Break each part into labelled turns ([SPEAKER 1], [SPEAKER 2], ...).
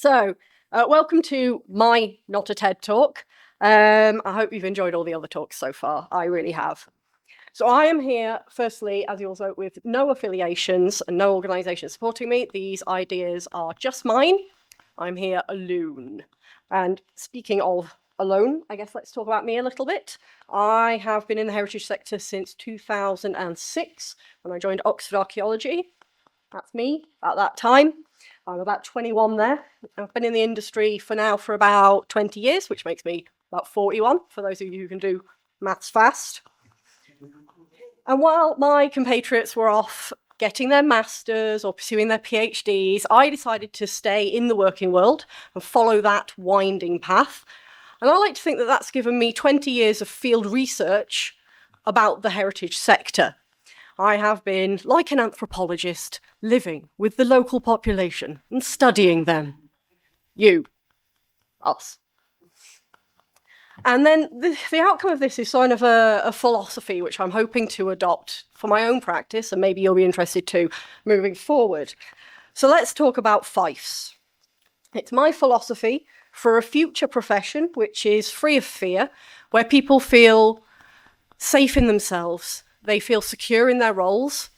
[SPEAKER 1] So, welcome to my Not a TED Talk. I hope you've enjoyed all the other talks so far. I really have. So I am here, firstly, as you all know, with no affiliations and no organisation supporting me. These ideas are just mine. I'm here alone. And speaking of alone, I guess let's talk about me a little bit. I have been in the heritage sector since 2006 when I joined Oxford Archaeology. That's me at that time. I'm about 21 there. I've been in the industry for about 20 years, which makes me about 41, for those of you who can do maths fast. And while my compatriots were off getting their masters or pursuing their PhDs, I decided to stay in the working world and follow that winding path. And I like to think that that's given me 20 years of field research about the heritage sector. I have been, like an anthropologist, living with the local population and studying them. You. Us. And then the outcome of this is sort of a philosophy which I'm hoping to adopt for my own practice, and maybe you'll be interested too, moving forward. So let's talk about fiefs. It's my philosophy for a future profession which is free of fear, where people feel safe in themselves, they feel secure in their roles,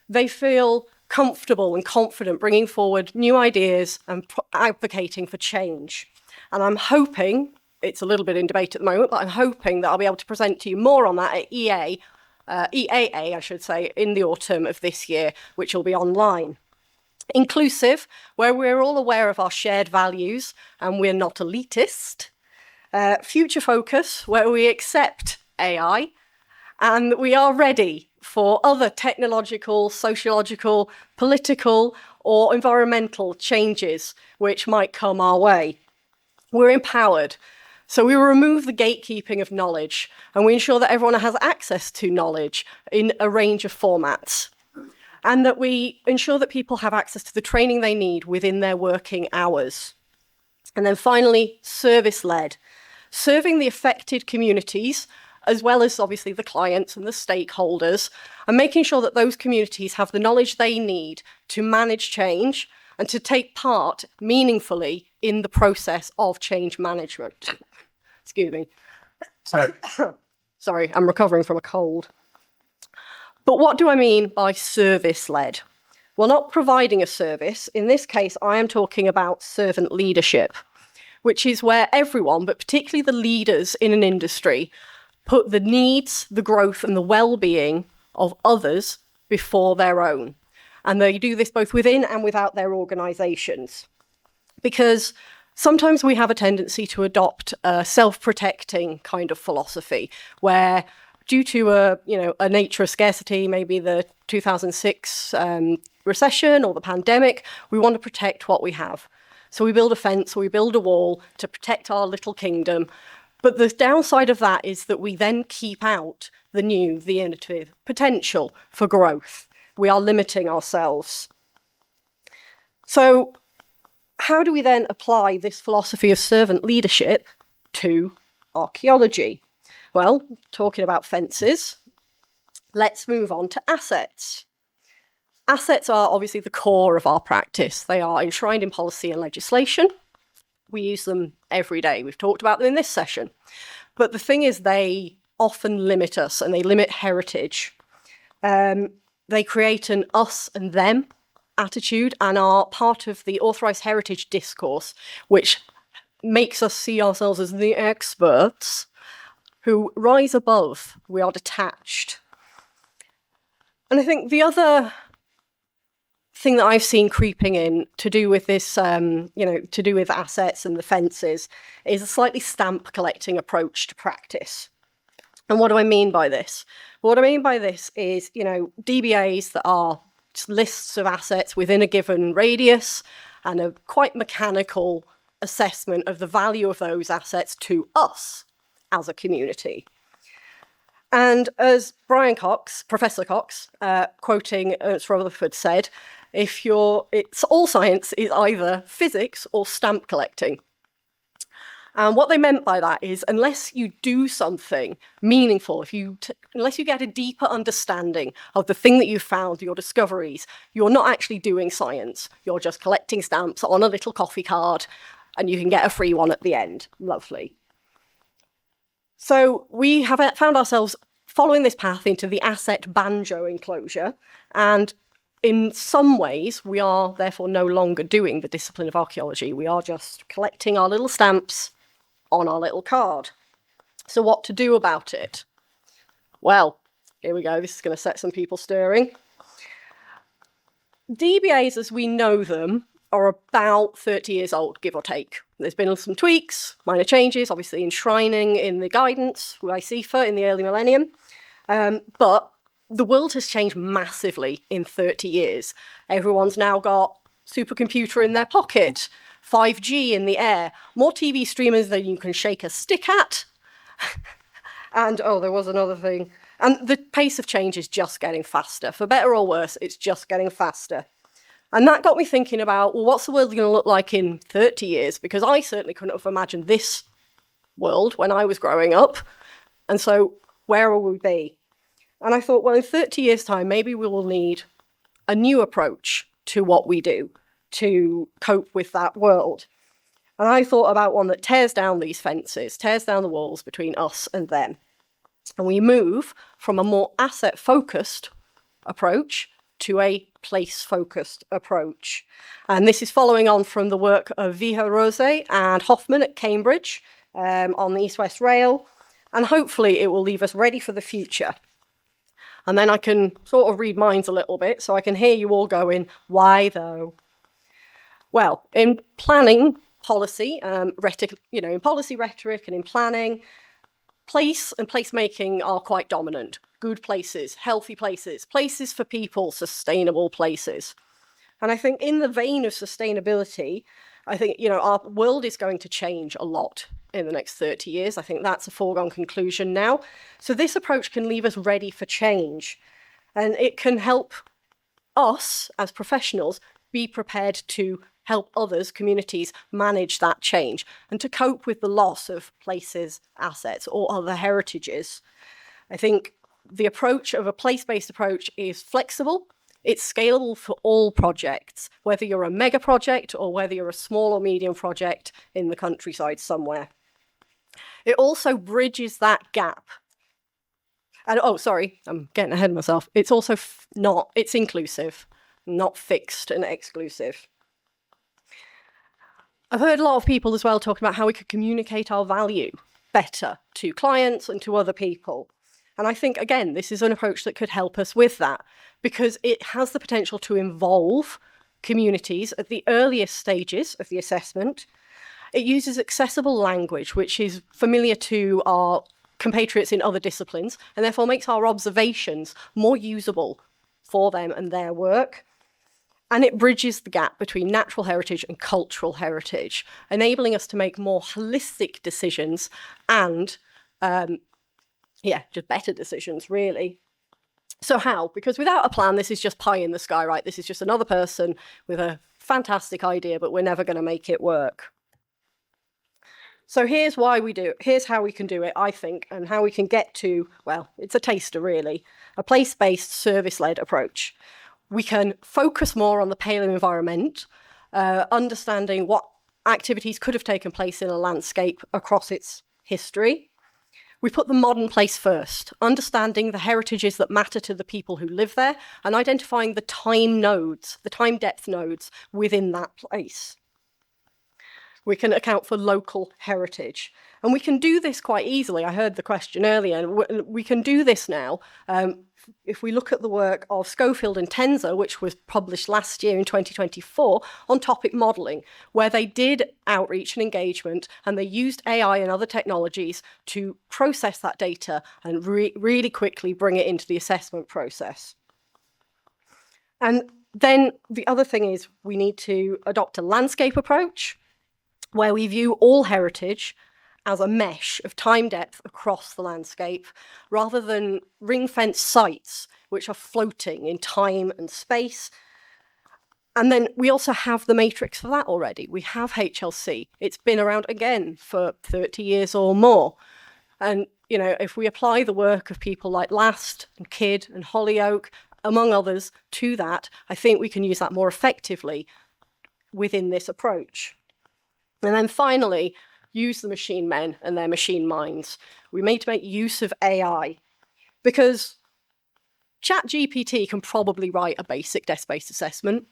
[SPEAKER 1] they feel comfortable and confident bringing forward new ideas and advocating for change. And I'm hoping, it's a little bit in debate at the moment, but I'm hoping that I'll be able to present to you more on that at EAA, I should say, in the autumn of this year, which will be online. Inclusive, where we're all aware of our shared values and we're not elitist. Future focus, where we accept AI and we are ready for other technological, sociological, political, or environmental changes which might come our way. We're empowered. So we remove the gatekeeping of knowledge and we ensure that everyone has access to knowledge in a range of formats. And that we ensure that people have access to the training they need within their working hours. And then finally, service-led. Serving the affected communities, as well as obviously the clients and the stakeholders, and making sure that those communities have the knowledge they need to manage change and to take part meaningfully in the process of change management. Excuse me. Sorry, I'm recovering from a cold. But what do I mean by service-led? Well, not providing a service. In this case, I am talking about servant leadership, which is where everyone, but particularly the leaders in an industry, put the needs, the growth, and the well-being of others before their own. And they do this both within and without their organisations. Because sometimes we have a tendency to adopt a self-protecting kind of philosophy, where due to a nature of scarcity, maybe the 2006 recession or the pandemic, we want to protect what we have. So we build a fence or we build a wall to protect our little kingdom. But the downside of that is that we then keep out the new, the innovative potential for growth. We are limiting ourselves. So how do we then apply this philosophy of servant leadership to archaeology? Well, talking about fences, let's move on to assets. Assets are obviously the core of our practice. They are enshrined in policy and legislation. We use them every day. We've talked about them in this session. But the thing is, they often limit us and they limit heritage. They create an us and them attitude and are part of the authorised heritage discourse, which makes us see ourselves as the experts who rise above. We are detached. And I think the other thing that I've seen creeping in to do with this, to do with assets and the fences, is a slightly stamp collecting approach to practice. And what do I mean by this? What I mean by this is, DBAs that are just lists of assets within a given radius and a quite mechanical assessment of the value of those assets to us as a community. And as Brian Cox, Professor Cox, quoting Ernst Rutherford said, it's all science is either physics or stamp collecting. And what they meant by that is, unless you do something meaningful, unless you get a deeper understanding of the thing that you found, your discoveries, you're not actually doing science. You're just collecting stamps on a little coffee card, and you can get a free one at the end. Lovely. So we have found ourselves following this path into the asset banjo enclosure, and in some ways, we are therefore no longer doing the discipline of archaeology. We are just collecting our little stamps on our little card. So what to do about it? Well, here we go. This is going to set some people stirring. DBAs, as we know them, are about 30 years old, give or take. There's been some tweaks, minor changes, obviously enshrining in the guidance by CIFA in the early millennium. But the world has changed massively in 30 years. Everyone's now got supercomputer in their pocket, 5G in the air, more TV streamers than you can shake a stick at. And, there was another thing. And the pace of change is just getting faster. For better or worse, it's just getting faster. And that got me thinking about, well, what's the world going to look like in 30 years? Because I certainly couldn't have imagined this world when I was growing up. And so where will we be? And I thought, well, in 30 years' time, maybe we will need a new approach to what we do to cope with that world. And I thought about one that tears down these fences, tears down the walls between us and them. And we move from a more asset-focused approach to a place-focused approach. And this is following on from the work of Vijarose and Hoffman at Cambridge on the East-West Rail. And hopefully it will leave us ready for the future. And then I can sort of read minds a little bit, so I can hear you all going, why though? Well, in planning policy, in policy rhetoric and in planning, place and placemaking are quite dominant. Good places, healthy places, places for people, sustainable places. And I think in the vein of sustainability, I think, our world is going to change a lot in the next 30 years. I think that's a foregone conclusion now. So this approach can leave us ready for change. And it can help us as professionals be prepared to help others, communities, manage that change and to cope with the loss of places, assets, or other heritages. I think the approach of a place-based approach is flexible. It's scalable for all projects, whether you're a mega project or whether you're a small or medium project in the countryside somewhere. It also bridges that gap. And I'm getting ahead of myself. It's also it's inclusive, not fixed and exclusive. I've heard a lot of people as well talking about how we could communicate our value better to clients and to other people. And I think, again, this is an approach that could help us with that because it has the potential to involve communities at the earliest stages of the assessment. It uses accessible language, which is familiar to our compatriots in other disciplines, and therefore makes our observations more usable for them and their work. And it bridges the gap between natural heritage and cultural heritage, enabling us to make more holistic decisions and, just better decisions, really. So how? Because without a plan, this is just pie in the sky, right? This is just another person with a fantastic idea, but we're never going to make it work. So here's why we do it. Here's how we can do it, I think, and how we can get to, it's a taster, really, a place-based, service-led approach. We can focus more on the pale environment, understanding what activities could have taken place in a landscape across its history. We put the modern place first, understanding the heritages that matter to the people who live there and identifying the time nodes, the time depth nodes within that place. We can account for local heritage. And we can do this quite easily. I heard the question earlier, and we can do this now. If we look at the work of Schofield and Tenzer, which was published last year in 2024, on topic modelling, where they did outreach and engagement, and they used AI and other technologies to process that data and really quickly bring it into the assessment process. And then the other thing is we need to adopt a landscape approach, where we view all heritage as a mesh of time depth across the landscape, rather than ring-fenced sites which are floating in time and space. And then we also have the matrix for that already. We have HLC. It's been around again for 30 years or more. And, you know, if we apply the work of people like Last and Kidd and Hollyoak, among others, to that, I think we can use that more effectively within this approach. And then finally, use the machine men and their machine minds. We need to make use of AI, because ChatGPT can probably write a basic desk-based assessment.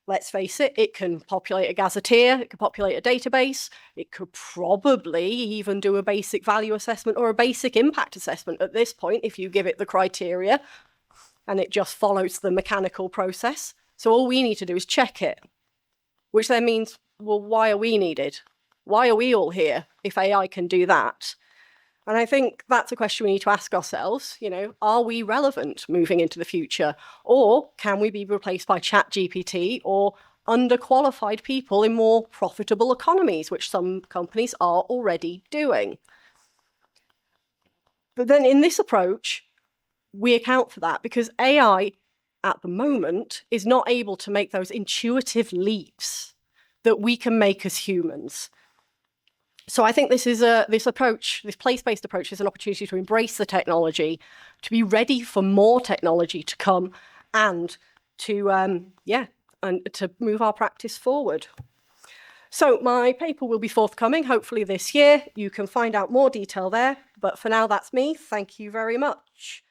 [SPEAKER 1] Let's face it, it can populate a gazetteer, it can populate a database, it could probably even do a basic value assessment or a basic impact assessment at this point if you give it the criteria, and it just follows the mechanical process. So all we need to do is check it, which then means, well, why are we needed? Why are we all here if AI can do that? And I think that's a question we need to ask ourselves, you know, are we relevant moving into the future? Or can we be replaced by ChatGPT or underqualified people in more profitable economies, which some companies are already doing? But then in this approach, we account for that because AI at the moment is not able to make those intuitive leaps that we can make as humans. So I think this place-based approach is an opportunity to embrace the technology, to be ready for more technology to come, and to to move our practice forward. So my paper will be forthcoming, hopefully this year. You can find out more detail there. But for now, that's me. Thank you very much.